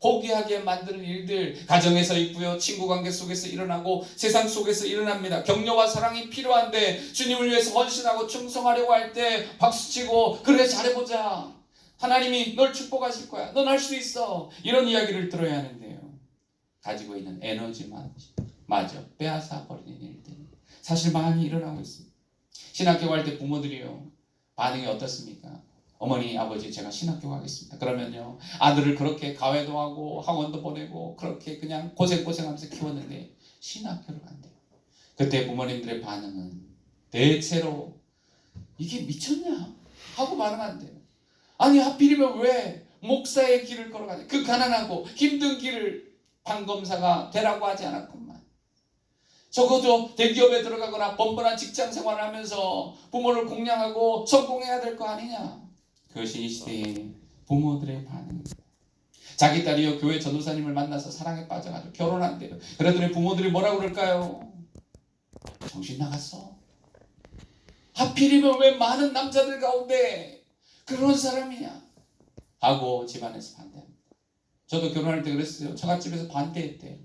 포기하게 만드는 일들 가정에서 있고요, 친구 관계 속에서 일어나고 세상 속에서 일어납니다. 격려와 사랑이 필요한데 주님을 위해서 헌신하고 충성하려고 할 때 박수치고 그래 잘해보자, 하나님이 널 축복하실 거야, 넌 할 수 있어, 이런 이야기를 들어야 하는데요, 가지고 있는 에너지마저 빼앗아 버리는 일들 사실 많이 일어나고 있습니다. 신학교 갈 때 부모들이요, 반응이 어떻습니까? 어머니, 아버지, 제가 신학교 가겠습니다. 그러면요, 아들을 그렇게 가외도 하고 학원도 보내고 그렇게 그냥 고생하면서 키웠는데 신학교를 간대요. 그때 부모님들의 반응은 대체로 이게 미쳤냐 하고 반응한대요. 아니, 하필이면 왜 목사의 길을 걸어가냐, 그 가난하고 힘든 길을 판검사가 되라고 하지 않았건만, 적어도 대기업에 들어가거나 번번한 직장 생활을 하면서 부모를 공양하고 성공해야 될 거 아니냐. 그것이 이 시대의 부모들의 반응입니다. 자기 딸이요, 교회 전도사님을 만나서 사랑에 빠져가지고 결혼한대요. 그랬더니 부모들이 뭐라고 그럴까요? 정신 나갔어? 하필이면 왜 많은 남자들 가운데 그런 사람이냐 하고 집안에서 반대합니다. 저도 결혼할 때 그랬어요. 처갓집에서 반대했대요.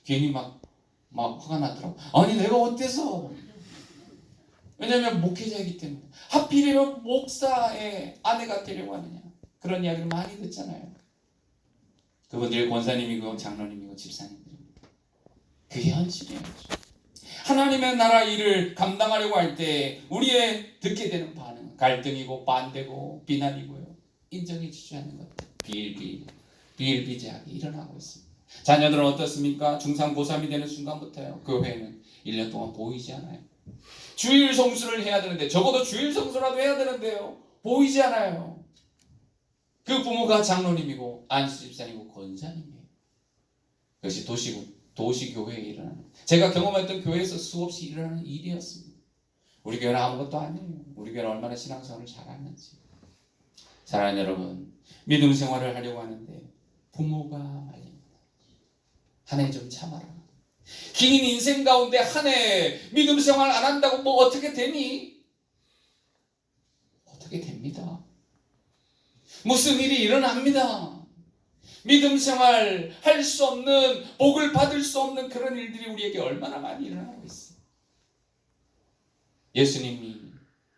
괜히 막 화가 나더라고. 아니, 내가 어때서? 왜냐하면 목회자이기 때문에. 하필이면 목사의 아내가 되려고 하느냐, 그런 이야기를 많이 듣잖아요. 그분들이 권사님이고 장로님이고 집사님들입니다. 그게 현실이에요. 하나님의 나라 일을 감당하려고 할 때 우리의 듣게 되는 반응은 갈등이고 반대고 비난이고요, 인정해 주지 않는 것들, 비일비재하게 일어나고 있습니다. 자녀들은 어떻습니까? 중3, 고3이 되는 순간부터요, 교회는 1년 동안 보이지 않아요. 주일 성수를 해야 되는데, 적어도 주일 성수라도 해야 되는데요, 보이지 않아요. 그 부모가 장로님이고 안수 집사님이고 권사님이에요. 그것이 도시교회에 일어나는, 제가 경험했던 교회에서 수없이 일어나는 일이었습니다. 우리 교회는 아무것도 아니에요. 우리 교회는 얼마나 신앙생활을 잘하는지. 사랑하는 여러분, 믿음 생활을 하려고 하는데 부모가 말립니다. 한 해 좀 참아라. 긴 인생 가운데 한 해 믿음 생활 안 한다고 뭐 어떻게 되니? 어떻게 됩니다. 무슨 일이 일어납니다. 믿음 생활 할 수 없는, 복을 받을 수 없는 그런 일들이 우리에게 얼마나 많이 일어나고 있어요. 예수님이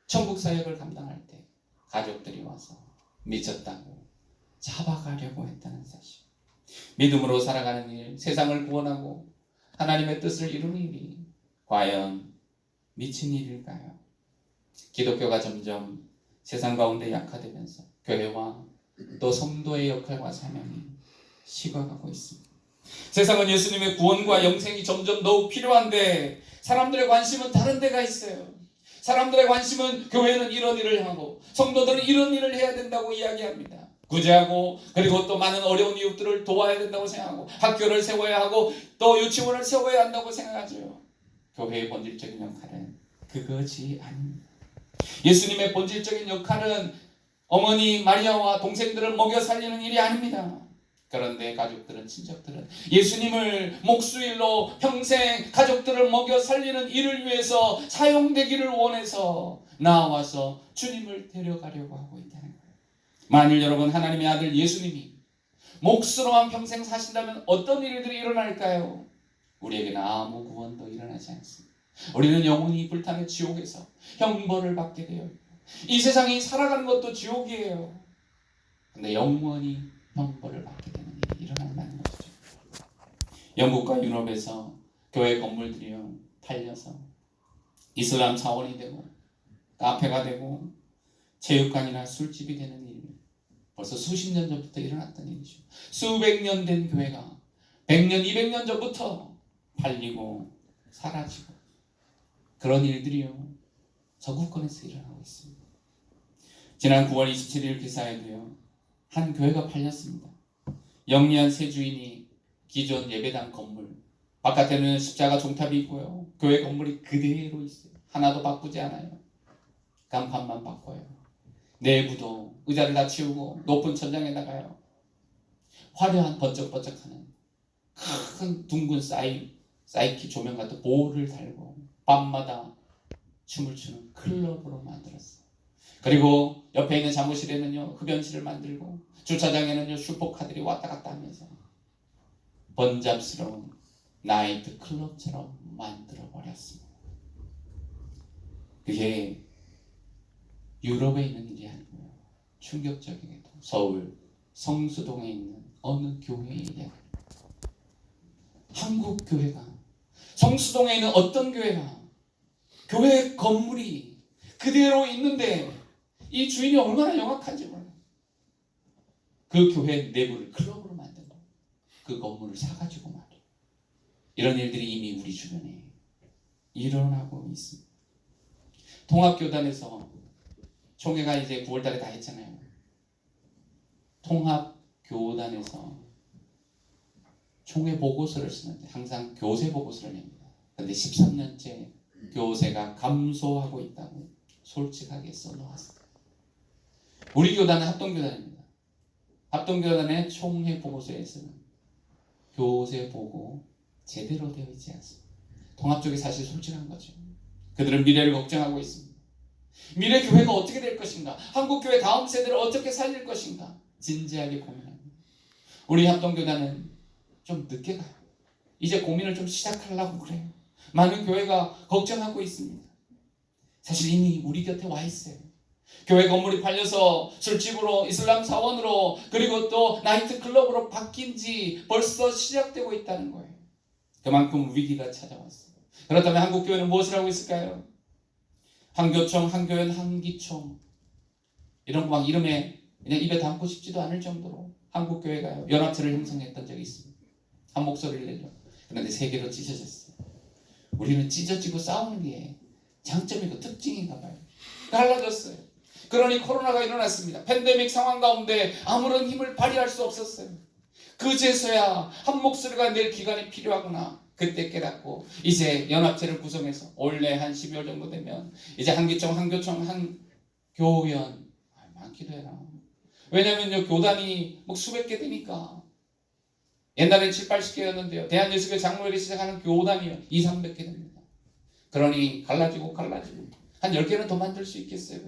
천국 사역을 감당할 때 가족들이 와서 미쳤다고 잡아가려고 했다는 사실. 믿음으로 살아가는 일, 세상을 구원하고 하나님의 뜻을 이루는 일이 과연 미친 일일까요? 기독교가 점점 세상 가운데 약화되면서 교회와 또 성도의 역할과 사명이 식어가고 있습니다. 세상은 예수님의 구원과 영생이 점점 더욱 필요한데 사람들의 관심은 다른 데가 있어요. 사람들의 관심은 교회는 이런 일을 하고 성도들은 이런 일을 해야 된다고 이야기합니다. 구제하고, 그리고 또 많은 어려운 이웃들을 도와야 된다고 생각하고, 학교를 세워야 하고 또 유치원을 세워야 한다고 생각하죠. 교회의 본질적인 역할은 그것이 아닙니다. 예수님의 본질적인 역할은 어머니 마리아와 동생들을 먹여 살리는 일이 아닙니다. 그런데 가족들은, 친척들은 예수님을 목수일로 평생 가족들을 먹여 살리는 일을 위해서 사용되기를 원해서 나와서 주님을 데려가려고 하고 있다는 거예요. 만일 여러분, 하나님의 아들 예수님이 목수로만 평생 사신다면 어떤 일들이 일어날까요? 우리에게는 아무 구원도 일어나지 않습니다. 우리는 영원히 불타는 지옥에서 형벌을 받게 되어 있고, 이 세상이 살아가는 것도 지옥이에요. 근데 영원히 형벌을 받게 되는 일이 일어날 만한 것이죠. 영국과 유럽에서 교회 건물들이요, 팔려서 이슬람 자원이 되고 카페가 되고 체육관이나 술집이 되는 일이 벌써 수십 년 전부터 일어났던 일이죠. 수백 년 된 교회가 100년, 200년 전부터 팔리고 사라지고, 그런 일들이요, 서구권에서 일어나고 있습니다. 지난 9월 27일 기사에도요, 한 교회가 팔렸습니다. 영리한 새 주인이 기존 예배당 건물, 바깥에는 십자가 종탑이 있고요, 교회 건물이 그대로 있어요. 하나도 바꾸지 않아요. 간판만 바꿔요. 내부도 의자를 다 치우고 높은 천장에다가요, 화려한 번쩍번쩍하는 큰 둥근 사이키 조명 같은 볼을 달고 밤마다 춤을 추는 클럽으로 만들었어요. 그리고 옆에 있는 사무실에는요, 흡연실을 만들고 주차장에는요, 슈퍼카들이 왔다 갔다 하면서 번잡스러운 나이트 클럽처럼 만들어버렸습니다. 그게 유럽에 있는 일이 아니고요. 충격적이게도 서울 성수동에 있는 어느 교회의 일이 아니고 한국 교회가, 성수동에 있는 어떤 교회가 교회 건물이 그대로 있는데 이 주인이 얼마나 영악한지 몰라요. 그 교회 내부를 클럽으로 만든다. 그 건물을 사가지고 말이에요. 이런 일들이 이미 우리 주변에 일어나고 있습니다. 통합교단에서 총회가 이제 9월달에 다 했잖아요. 통합교단에서 총회 보고서를 쓰는데 항상 교세 보고서를 냅니다. 그런데 13년째 교세가 감소하고 있다고 솔직하게 써놓았어요. 우리 교단은 합동교단입니다. 합동교단의 총회 보고서에서는 교세 보고 제대로 되어 있지 않습니다. 통합 쪽이 사실 솔직한 거죠. 그들은 미래를 걱정하고 있습니다. 미래 교회가 어떻게 될 것인가? 한국 교회 다음 세대를 어떻게 살릴 것인가? 진지하게 고민합니다. 우리 합동교단은 좀 늦게 가요. 이제 고민을 좀 시작하려고 그래요. 많은 교회가 걱정하고 있습니다. 사실 이미 우리 곁에 와 있어요. 교회 건물이 팔려서 술집으로, 이슬람 사원으로, 그리고 또 나이트 클럽으로 바뀐 지 벌써 시작되고 있다는 거예요. 그만큼 위기가 찾아왔어요. 그렇다면 한국 교회는 무엇을 하고 있을까요? 한교총, 한교연, 한기총 이런 거 막 이름에 그냥 입에 담고 싶지도 않을 정도로 한국 교회가 연합체를 형성했던 적이 있습니다. 한 목소리를 내려. 그런데 세 개로 찢어졌어요. 우리는 찢어지고 싸우는 게 장점이고 특징인가 봐요. 갈라졌어요. 그러니 코로나가 일어났습니다. 팬데믹 상황 가운데 아무런 힘을 발휘할 수 없었어요. 그제서야 한 목소리가 낼 기간이 필요하구나. 그때 깨닫고 이제 연합체를 구성해서 올해 한 12월 정도 되면 이제 한기총, 한교총, 한교연 많기도 해라. 왜냐면요, 교단이 뭐 수백 개 되니까. 옛날엔 7, 80개였는데요. 대한예수교 장로회를 시작하는 교단이요 2, 300개 됩니다. 그러니 갈라지고 한 10개는 더 만들 수 있겠어요.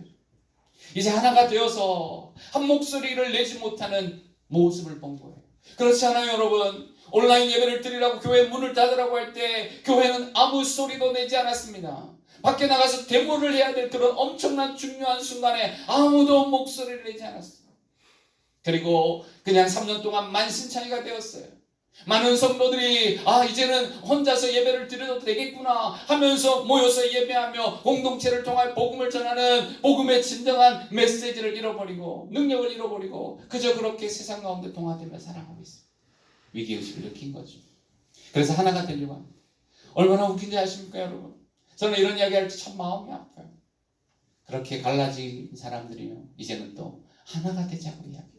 이제 하나가 되어서 한 목소리를 내지 못하는 모습을 본 거예요. 그렇지 않아요, 여러분? 온라인 예배를 드리라고 교회 문을 닫으라고 할 때 교회는 아무 소리도 내지 않았습니다. 밖에 나가서 데모를 해야 될 그런 엄청난 중요한 순간에 아무도 목소리를 내지 않았어요. 그리고 그냥 3년 동안 만신창이가 되었어요. 많은 성도들이 이제는 혼자서 예배를 드려도 되겠구나 하면서 모여서 예배하며 공동체를 통해 복음을 전하는 복음의 진정한 메시지를 잃어버리고 능력을 잃어버리고 그저 그렇게 세상 가운데 동화되며 살아가고 있습니다. 위기의식을 느낀 거죠. 그래서 하나가 되려고 합니다. 얼마나 웃긴지 아십니까, 여러분? 저는 이런 이야기 할 때 참 마음이 아파요. 그렇게 갈라진 사람들이요 이제는 또 하나가 되자고 이야기해요.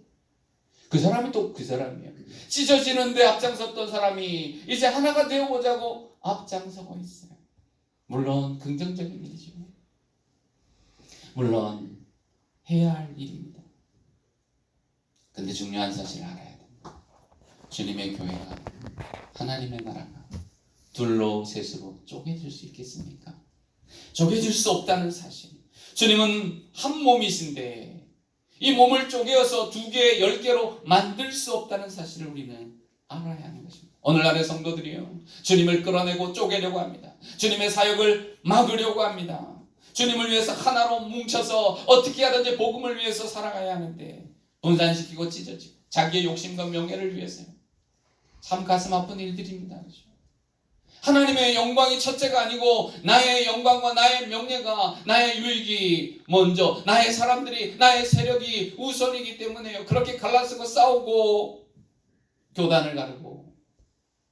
그 사람이 또 그 사람이에요. 찢어지는데 앞장섰던 사람이 이제 하나가 되어보자고 앞장서고 있어요. 물론 긍정적인 일이죠. 물론 해야 할 일입니다. 근데 중요한 사실을 알아야 됩니다. 주님의 교회가, 하나님의 나라가 둘로 셋으로 쪼개질 수 있겠습니까? 쪼개질 수 없다는 사실. 주님은 한 몸이신데 이 몸을 쪼개어서 2개, 10개로 만들 수 없다는 사실을 우리는 알아야 하는 것입니다. 오늘날의 성도들이요, 주님을 끌어내고 쪼개려고 합니다. 주님의 사역을 막으려고 합니다. 주님을 위해서 하나로 뭉쳐서 어떻게 하든지 복음을 위해서 살아가야 하는데 분산시키고 찢어지고 자기의 욕심과 명예를 위해서요. 참 가슴 아픈 일들입니다. 하나님의 영광이 첫째가 아니고 나의 영광과 나의 명예가, 나의 유익이 먼저, 나의 사람들이, 나의 세력이 우선이기 때문에요. 그렇게 갈라서고 싸우고 교단을 가르고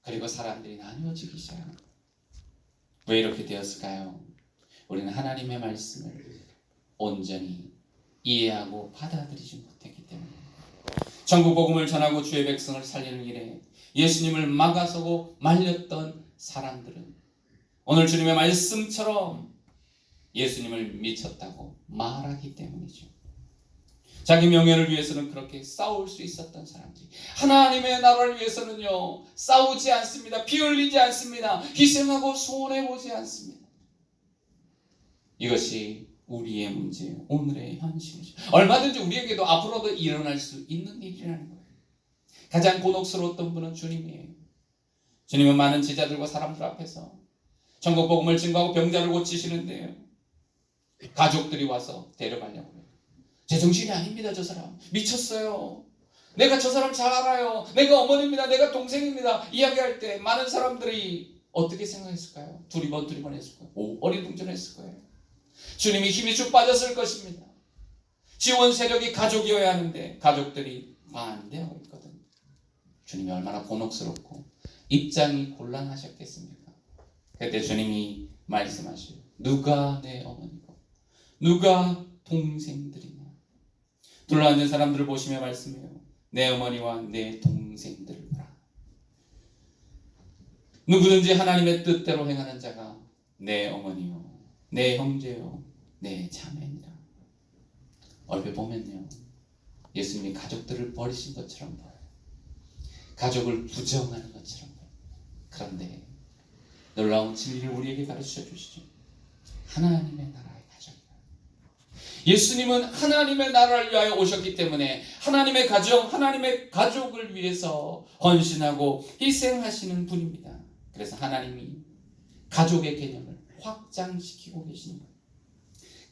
그리고 사람들이 나뉘어지기 시작합니다. 왜 이렇게 되었을까요? 우리는 하나님의 말씀을 온전히 이해하고 받아들이지 못했기 때문입니다. 천국 복음을 전하고 주의 백성을 살리는 일에 예수님을 막아서고 말렸던 사람들은 오늘 주님의 말씀처럼 예수님을 미쳤다고 말하기 때문이죠. 자기 명예를 위해서는 그렇게 싸울 수 있었던 사람들이 하나님의 나라를 위해서는요 싸우지 않습니다. 피 흘리지 않습니다. 희생하고 손해보지 않습니다. 이것이 우리의 문제예요. 오늘의 현실이죠. 얼마든지 우리에게도 앞으로도 일어날 수 있는 일이라는 거예요. 가장 곤혹스러웠던 분은 주님이에요. 주님은 많은 제자들과 사람들 앞에서 천국 복음을 증거하고 병자를 고치시는데요, 가족들이 와서 데려가려고 해요. 제 정신이 아닙니다. 저 사람 미쳤어요. 내가 저 사람 잘 알아요. 내가 어머니입니다. 내가 동생입니다. 이야기할 때 많은 사람들이 어떻게 생각했을까요? 두리번 했을 거예요. 어리둥절했을 거예요. 주님이 힘이 쭉 빠졌을 것입니다. 지원 세력이 가족이어야 하는데 가족들이 반대하고 있거든요. 주님이 얼마나 곤혹스럽고 입장이 곤란하셨겠습니까? 그때 주님이 말씀하시요, 누가 내 어머니고 누가 동생들이냐. 둘러앉은 사람들을 보시며 말씀해요. 내 어머니와 내 동생들을 보라. 누구든지 하나님의 뜻대로 행하는 자가 내 어머니요, 내 형제요, 내 자매니라. 얼핏 보면요, 예수님이 가족들을 버리신 것처럼 보여요. 가족을 부정하는 것처럼 보여요. 그런데 놀라운 진리를 우리에게 가르쳐 주시죠. 하나님의 나라의 가정이다. 예수님은 하나님의 나라를 위하여 오셨기 때문에 하나님의 가정, 하나님의 가족을 위해서 헌신하고 희생하시는 분입니다. 그래서 하나님이 가족의 개념을 확장시키고 계시는 거예요.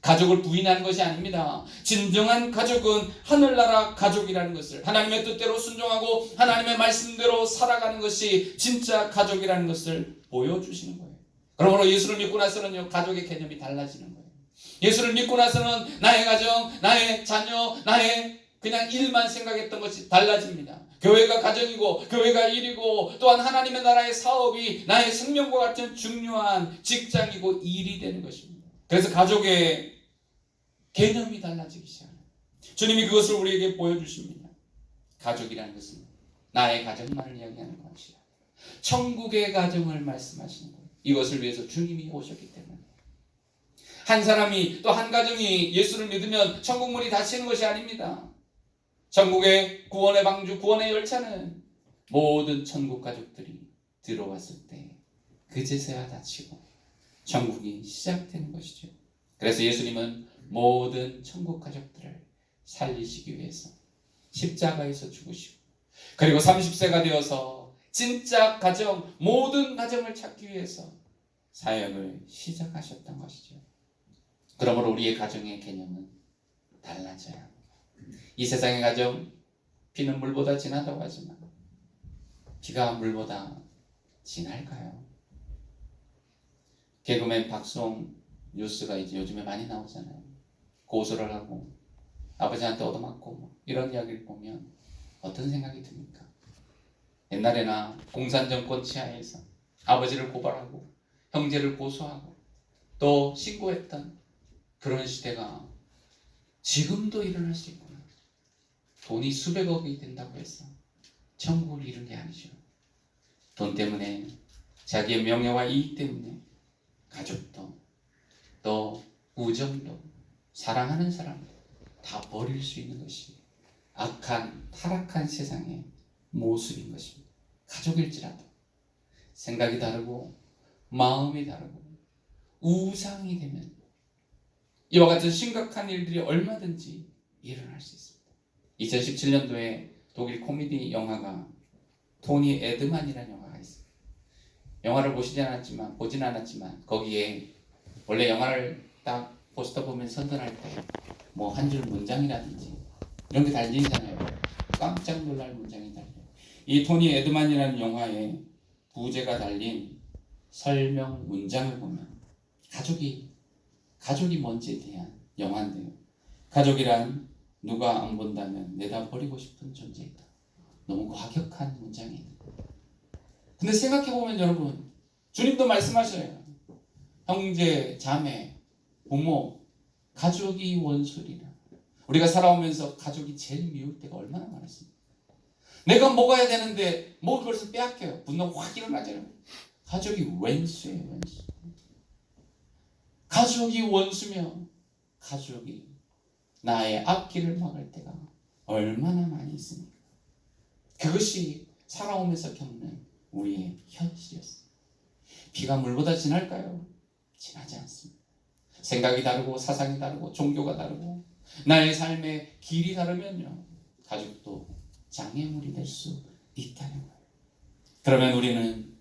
가족을 부인하는 것이 아닙니다. 진정한 가족은 하늘나라 가족이라는 것을, 하나님의 뜻대로 순종하고 하나님의 말씀대로 살아가는 것이 진짜 가족이라는 것을 보여주시는 거예요. 그러므로 예수를 믿고 나서는요, 가족의 개념이 달라지는 거예요. 예수를 믿고 나서는 나의 가정, 나의 자녀, 나의 그냥 일만 생각했던 것이 달라집니다. 교회가 가정이고 교회가 일이고 또한 하나님의 나라의 사업이 나의 생명과 같은 중요한 직장이고 일이 되는 것입니다. 그래서 가족의 개념이 달라지기 시작합니다. 주님이 그것을 우리에게 보여주십니다. 가족이라는 것은 나의 가정만을 이야기하는 것이 아니라 천국의 가정을 말씀하시는 거예요. 이것을 위해서 주님이 오셨기 때문에. 한 사람이 또 한 가정이 예수를 믿으면 천국 문이 닫히는 것이 아닙니다. 천국의 구원의 방주, 구원의 열차는 모든 천국 가족들이 들어왔을 때 그제서야 닫히고 천국이 시작되는 것이죠. 그래서 예수님은 모든 천국 가족들을 살리시기 위해서 십자가에서 죽으시고, 그리고 30세가 되어서 진짜 가정, 모든 가정을 찾기 위해서 사역을 시작하셨던 것이죠. 그러므로 우리의 가정의 개념은 달라져야 합니다. 이 세상의 가정, 비는 물보다 진하다고 하지만 비가 물보다 진할까요? 개그맨 박수홍 뉴스가 이제 요즘에 많이 나오잖아요. 고소를 하고 아버지한테 얻어맞고 이런 이야기를 보면 어떤 생각이 듭니까? 옛날에나 공산정권 치하에서 아버지를 고발하고 형제를 고소하고 또 신고했던 그런 시대가 지금도 일어날 수 있구나. 돈이 수백억이 된다고 해서 천국을 이룬 게 아니죠. 돈 때문에, 자기의 명예와 이익 때문에 가족도 또 우정도 사랑하는 사람도 다 버릴 수 있는 것이 악한 타락한 세상의 모습인 것입니다. 가족일지라도 생각이 다르고 마음이 다르고 우상이 되면 이와 같은 심각한 일들이 얼마든지 일어날 수 있습니다. 2017년도에 독일 코미디 영화가 토니 에드만이라는 영화가 있어요. 영화를 보진 않았지만 거기에 원래 영화를 딱 포스터 보면 선전할 때 뭐 한 줄 문장이라든지 이런 게 달리잖아요. 깜짝 놀랄 문장이 달려요. 이 토니 에드만이라는 영화에 부제가 달린 설명 문장을 보면 가족이 뭔지에 대한 영화인데요. 가족이란 누가 안 본다면 내다 버리고 싶은 존재이다. 너무 과격한 문장이에요. 근데 생각해보면 여러분, 주님도 말씀하셔요. 형제, 자매, 부모, 가족이 원수리라. 우리가 살아오면서 가족이 제일 미울 때가 얼마나 많았습니까? 내가 먹어야 되는데 먹을 것을 빼앗겨요. 분노가 확 일어나잖아요. 가족이 원수예요, 원수. 가족이 원수며 가족이 나의 앞길을 막을 때가 얼마나 많이 있습니까? 그것이 살아오면서 겪는 우리의 현실이었습니다. 비가 물보다 진할까요? 진하지 않습니다. 생각이 다르고 사상이 다르고 종교가 다르고 나의 삶의 길이 다르면요, 가족도 장애물이 될 수 있다는 거예요. 그러면 우리는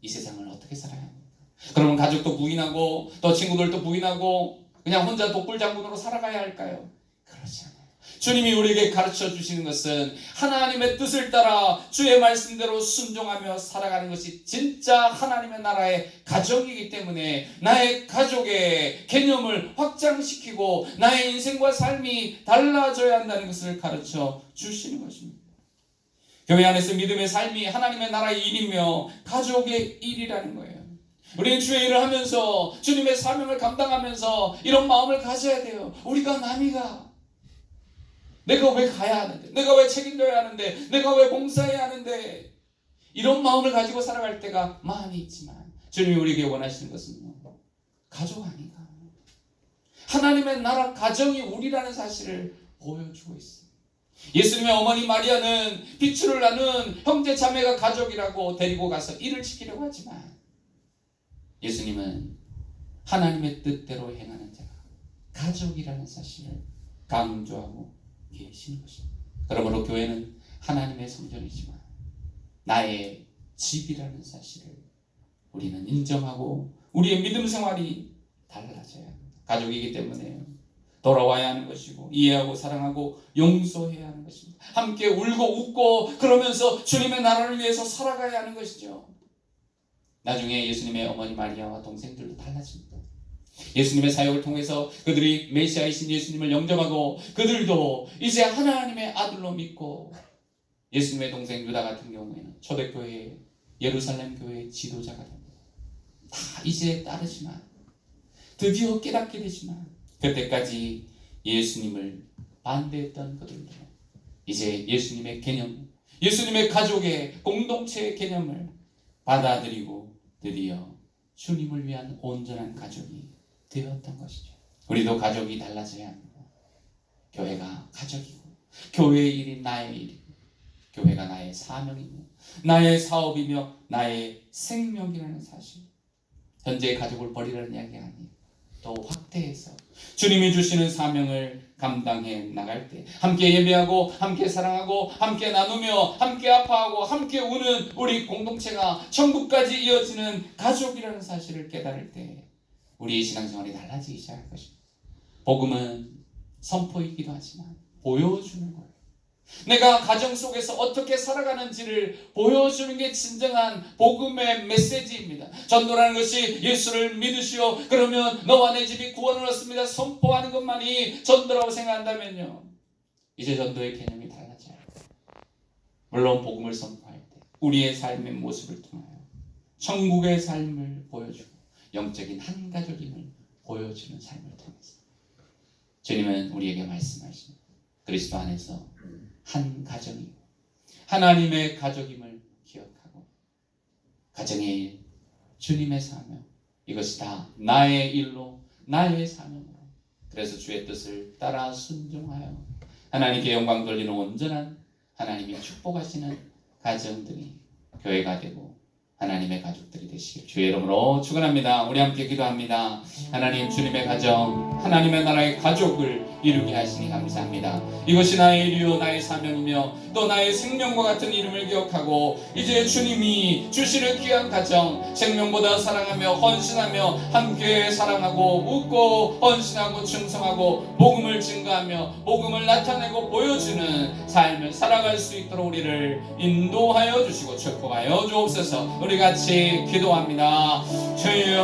이 세상을 어떻게 살아야 합니까? 그러면 가족도 부인하고 또 친구들도 부인하고 그냥 혼자 독불장군으로 살아가야 할까요? 그렇지 않아요. 주님이 우리에게 가르쳐 주시는 것은 하나님의 뜻을 따라 주의 말씀대로 순종하며 살아가는 것이 진짜 하나님의 나라의 가정이기 때문에 나의 가족의 개념을 확장시키고 나의 인생과 삶이 달라져야 한다는 것을 가르쳐 주시는 것입니다. 교회 안에서 믿음의 삶이 하나님의 나라의 일이며 가족의 일이라는 거예요. 우리는 주의 일을 하면서 주님의 사명을 감당하면서 이런 마음을 가져야 돼요. 우리가 남이가 내가 왜 가야 하는데, 내가 왜 책임져야 하는데, 내가 왜 봉사해야 하는데, 이런 마음을 가지고 살아갈 때가 많이 있지만 주님이 우리에게 원하시는 것은요, 가족 아닌가, 하나님의 나라 가정이 우리라는 사실을 보여주고 있어요. 예수님의 어머니 마리아는 핏줄을 나눈 형제 자매가 가족이라고 데리고 가서 일을 지키려고 하지만 예수님은 하나님의 뜻대로 행하는 자가 가족이라는 사실을 강조하고 계시는 것입니다. 그러므로 교회는 하나님의 성전이지만 나의 집이라는 사실을 우리는 인정하고 우리의 믿음 생활이 달라져야 합니다. 가족이기 때문에 돌아와야 하는 것이고 이해하고 사랑하고 용서해야 하는 것입니다. 함께 울고 웃고 그러면서 주님의 나라를 위해서 살아가야 하는 것이죠. 나중에 예수님의 어머니 마리아와 동생들도 달라집니다. 예수님의 사역을 통해서 그들이 메시아이신 예수님을 영접하고 그들도 이제 하나님의 아들로 믿고 예수님의 동생 유다 같은 경우에는 초대교회 예루살렘 교회의 지도자가 됩니다. 다 이제 따르지만 드디어 깨닫게 되지만 그때까지 예수님을 반대했던 그들도 이제 예수님의 개념, 예수님의 가족의 공동체의 개념을 받아들이고 드디어 주님을 위한 온전한 가족이 되었던 것이죠. 우리도 가족이 달라져야 합니다. 교회가 가족이고 교회의 일이 나의 일이고 교회가 나의 사명이며 나의 사업이며 나의 생명이라는 사실. 현재의 가족을 버리라는 이야기가 아니에요. 또 확대해서 주님이 주시는 사명을 감당해 나갈 때 함께 예배하고 함께 사랑하고 함께 나누며 함께 아파하고 함께 우는 우리 공동체가 천국까지 이어지는 가족이라는 사실을 깨달을 때 우리의 신앙생활이 달라지기 시작할 것입니다. 복음은 선포이기도 하지만 보여주는 거예요. 내가 가정 속에서 어떻게 살아가는지를 보여주는 게 진정한 복음의 메시지입니다. 전도라는 것이 예수를 믿으시오 그러면 너와 내 집이 구원을 얻습니다 선포하는 것만이 전도라고 생각한다면요, 이제 전도의 개념이 달라져요. 물론 복음을 선포할 때 우리의 삶의 모습을 통하여 천국의 삶을 보여주고 영적인 한 가족임을 보여주는 삶을 통해서 주님은 우리에게 말씀하십니다. 그리스도 안에서 한 가정이고 하나님의 가족임을 기억하고 가정의 일, 주님의 사명, 이것이 다 나의 일로 나의 사명으로 그래서 주의 뜻을 따라 순종하여 하나님께 영광 돌리는 온전한 하나님이 축복하시는 가정들이 교회가 되고 하나님의 가족들이 되시길 주의 이름으로 축원합니다. 우리 함께 기도합니다. 하나님, 주님의 가정, 하나님의 나라의 가족을 이루게 하시니 감사합니다. 이것이 나의 일이요 나의 사명이며 또 나의 생명과 같은 이름을 기억하고 이제 주님이 주시는 귀한 가정, 생명보다 사랑하며 헌신하며 함께 사랑하고 웃고 헌신하고 충성하고 복음을 증거하며 복음을 나타내고 보여주는 삶을 살아갈 수 있도록 우리를 인도하여 주시고 축복하여 주옵소서. 우리 같이 기도합니다. 주여,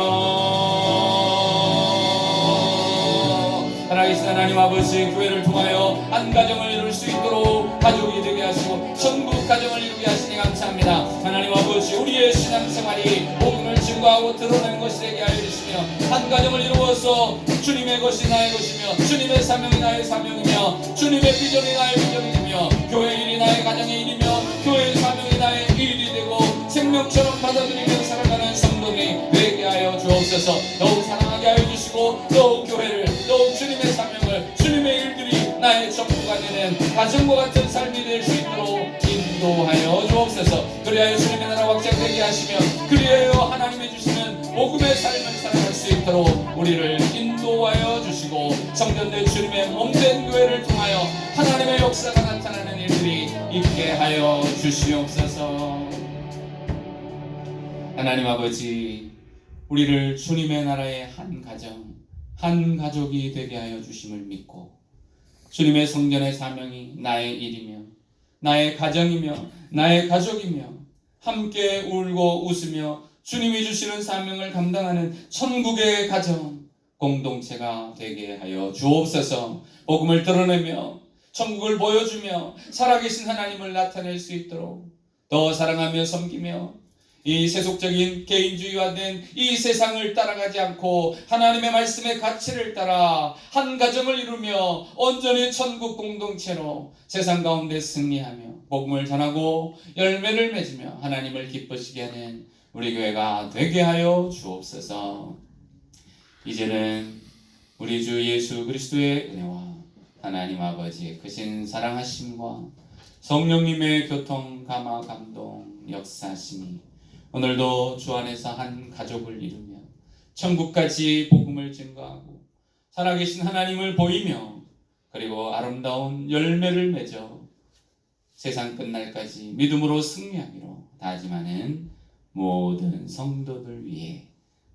살아계신 하나님 아버지, 교회를 통하여 한 가정을 이룰 수 있도록 가족이 되게 하시고 천국 가정을 이루게 하시니 감사합니다. 하나님 아버지, 우리의 신앙생활이 복음을 증거하고 드러내는 것이 되게 하여 주시며 한 가정을 이루어서 주님의 것이 나의 것이며 주님의 사명이 나의 사명이며 주님의 비전이 나의 비전이며 교회 일이 나의 가정의 일이며 교회의 사명이 나의 일이 되고 생명처럼 받아들이며 살아가는 성도들이 되게 하여 주옵소서. 더욱 사랑하게 하여 주시고 더욱 교회를, 더욱 주님의 사명을, 주님의 일들이 나의 전부가 되는 가정과 같은 삶이 될 수 있도록 인도하여 주옵소서. 그리하여 주님의 나라 확장되게 하시며 그리하여 하나님이 주시는 복음의 삶을 살아갈 수 있도록 우리를 인도하여 주시고 성전된 주님의 몸된 교회를 통하여 하나님의 역사가 나타나는 일들이 있게 하여 주시옵소서. 하나님 아버지, 우리를 주님의 나라의 한 가정, 한 가족이 되게 하여 주심을 믿고 주님의 성전의 사명이 나의 일이며 나의 가정이며 나의 가족이며 함께 울고 웃으며 주님이 주시는 사명을 감당하는 천국의 가정 공동체가 되게 하여 주옵소서. 복음을 드러내며 천국을 보여주며 살아계신 하나님을 나타낼 수 있도록 더 사랑하며 섬기며 이 세속적인 개인주의화된 이 세상을 따라가지 않고 하나님의 말씀의 가치를 따라 한 가정을 이루며 온전히 천국 공동체로 세상 가운데 승리하며 복음을 전하고 열매를 맺으며 하나님을 기쁘시게 하는 우리 교회가 되게 하여 주옵소서. 이제는 우리 주 예수 그리스도의 은혜와 하나님 아버지의 크신 사랑하심과 성령님의 교통, 감화, 감동, 역사심이 오늘도 주 안에서 한 가족을 이루며 천국까지 복음을 증거하고 살아계신 하나님을 보이며 그리고 아름다운 열매를 맺어 세상 끝날까지 믿음으로 승리하기로 다짐하는 모든 성도들 위해,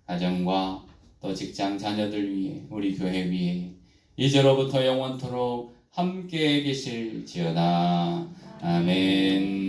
가정과 또 직장 자녀들 위해, 우리 교회 위해 이제로부터 영원토록 함께 계실지어다. 아멘.